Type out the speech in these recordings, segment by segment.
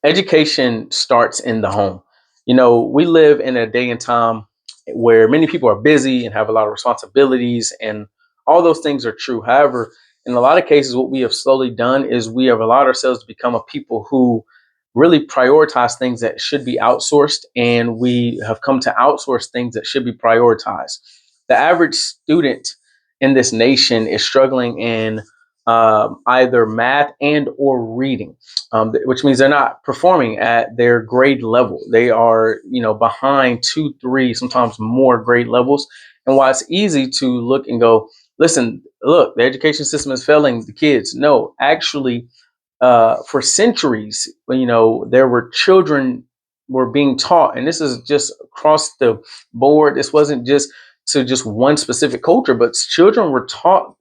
Education starts in the home. We live in a day and time where many people are busy and have a lot of responsibilities, and all those things are true. However, in a lot of cases, what we have slowly done is we have allowed ourselves to become a people who really prioritize things that should be outsourced, and we have come to outsource things that should be prioritized. The average student in this nation is struggling in either math and or reading, which means they're not performing at their grade level. They are, behind two, three, sometimes more grade levels. And while it's easy to look and go, listen, look, the education system is failing the kids. No, actually, for centuries, there were children were being taught, and this is just across the board. This wasn't just to just one specific culture, but children were taught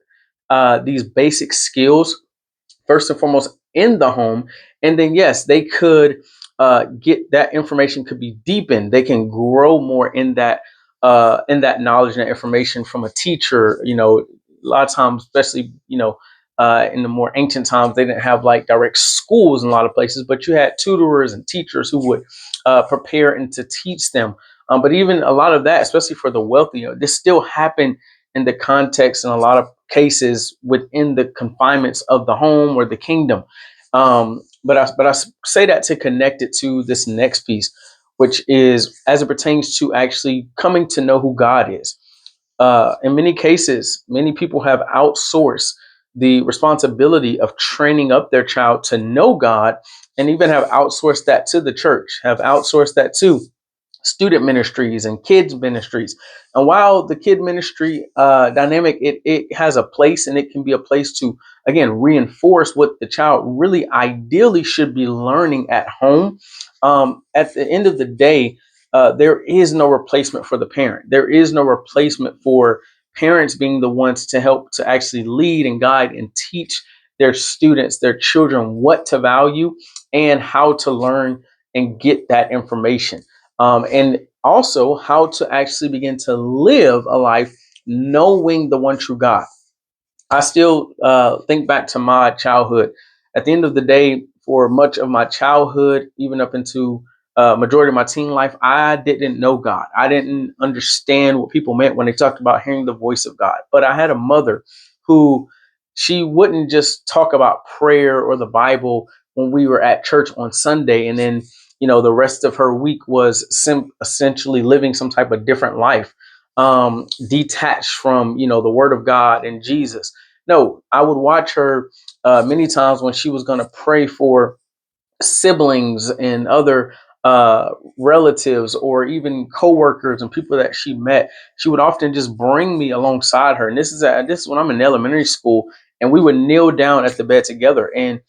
these basic skills first and foremost in the home, and then yes, they could get that information could be deepened. They can grow more in that knowledge and that information from a teacher. A lot of times, especially in the more ancient times, they didn't have like direct schools in a lot of places, but you had tutorers and teachers who would prepare and to teach them. But even a lot of that, especially for the wealthy, this still happened in the context in a lot of cases within the confinements of the home or the kingdom. But I say that to connect it to this next piece, which is as it pertains to actually coming to know who God is. In many cases, many people have outsourced the responsibility of training up their child to know God, and even have outsourced that to the church, have outsourced that to student ministries and kids ministries. And while the kid ministry dynamic, it has a place, and it can be a place to, again, reinforce what the child really ideally should be learning at home. At the end of the day, there is no replacement for the parent. There is no replacement for parents being the ones to help to actually lead and guide and teach their students, their children, what to value and how to learn and get that information, and also how to actually begin to live a life knowing the one true God. I still think back to my childhood. At the end of the day, for much of my childhood, even up into majority of my teen life, I didn't know God. I didn't understand what people meant when they talked about hearing the voice of God. But I had a mother who she wouldn't just talk about prayer or the Bible when we were at church on Sunday, and then the rest of her week was essentially living some type of different life, detached from the Word of God and Jesus. No, I would watch her many times when she was going to pray for siblings and other relatives or even coworkers and people that she met. She would often just bring me alongside her. And this is when I'm in elementary school, and we would kneel down at the bed together, and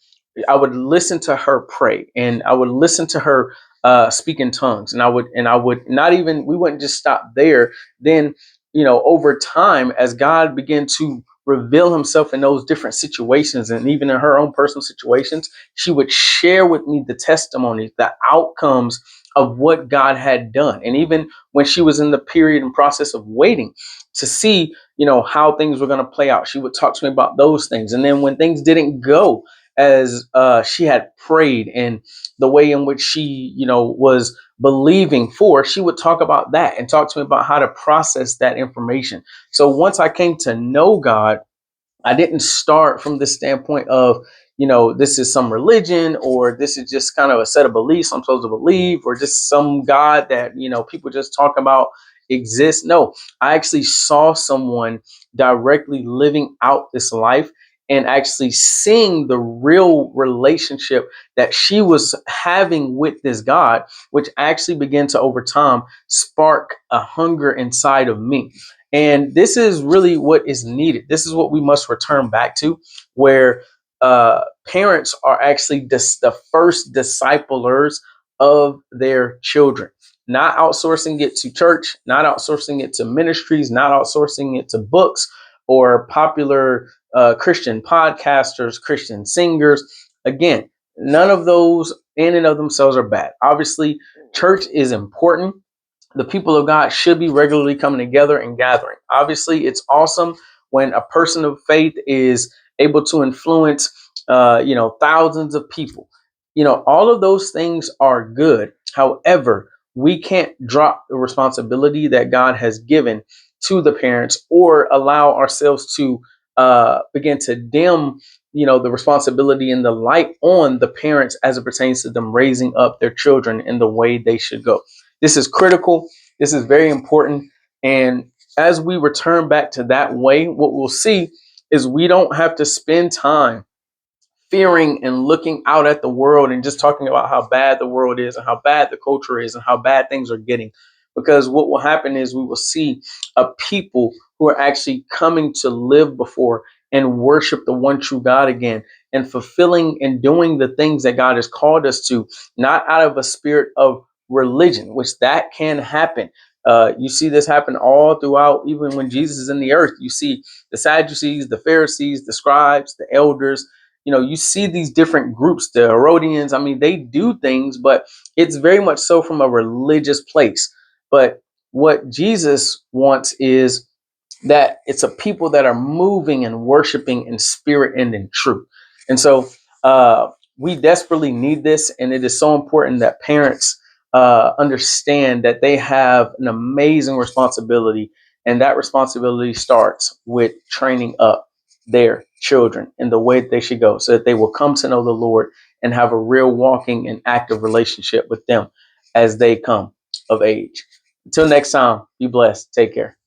I would listen to her pray, and I would listen to her speak in tongues, and I would not even we wouldn't just stop there. Then over time, as God began to reveal himself in those different situations, and even in her own personal situations, she would share with me the testimonies, the outcomes of what God had done. And even when she was in the period and process of waiting to see, how things were going to play out, she would talk to me about those things. And then when things didn't go as she had prayed, and the way in which she, was believing for, she would talk about that and talk to me about how to process that information. So once I came to know God, I didn't start from the standpoint of, this is some religion, or this is just kind of a set of beliefs I'm supposed to believe, or just some God that, people just talk about exists. No, I actually saw someone directly living out this life and actually seeing the real relationship that she was having with this God, which actually began to over time spark a hunger inside of me. And this is really what is needed. This is what we must return back to, where parents are actually the first disciplers of their children, not outsourcing it to church, not outsourcing it to ministries, not outsourcing it to books or popular Christian podcasters, Christian singers. Again, none of those in and of themselves are bad. Obviously, church is important. The people of God should be regularly coming together and gathering. Obviously, it's awesome when a person of faith is able to influence, thousands of people. All of those things are good. However, we can't drop the responsibility that God has given to the parents or allow ourselves to begin to dim, the responsibility and the light on the parents as it pertains to them raising up their children in the way they should go. This is critical. This is very important. And as we return back to that way, what we'll see is we don't have to spend time fearing and looking out at the world and just talking about how bad the world is and how bad the culture is and how bad things are getting. Because what will happen is we will see a people who are actually coming to live before and worship the one true God again and fulfilling and doing the things that God has called us to, not out of a spirit of religion, which that can happen. You see this happen all throughout, even when Jesus is in the earth. You see the Sadducees, the Pharisees, the scribes, the elders. You see these different groups, the Herodians. I mean, they do things, but it's very much so from a religious place. But what Jesus wants is that it's a people that are moving and worshiping in spirit and in truth. And so we desperately need this. And it is so important that parents understand that they have an amazing responsibility. And that responsibility starts with training up their children in the way that they should go so that they will come to know the Lord and have a real walking and active relationship with them as they come of age. Until next time, be blessed. Take care.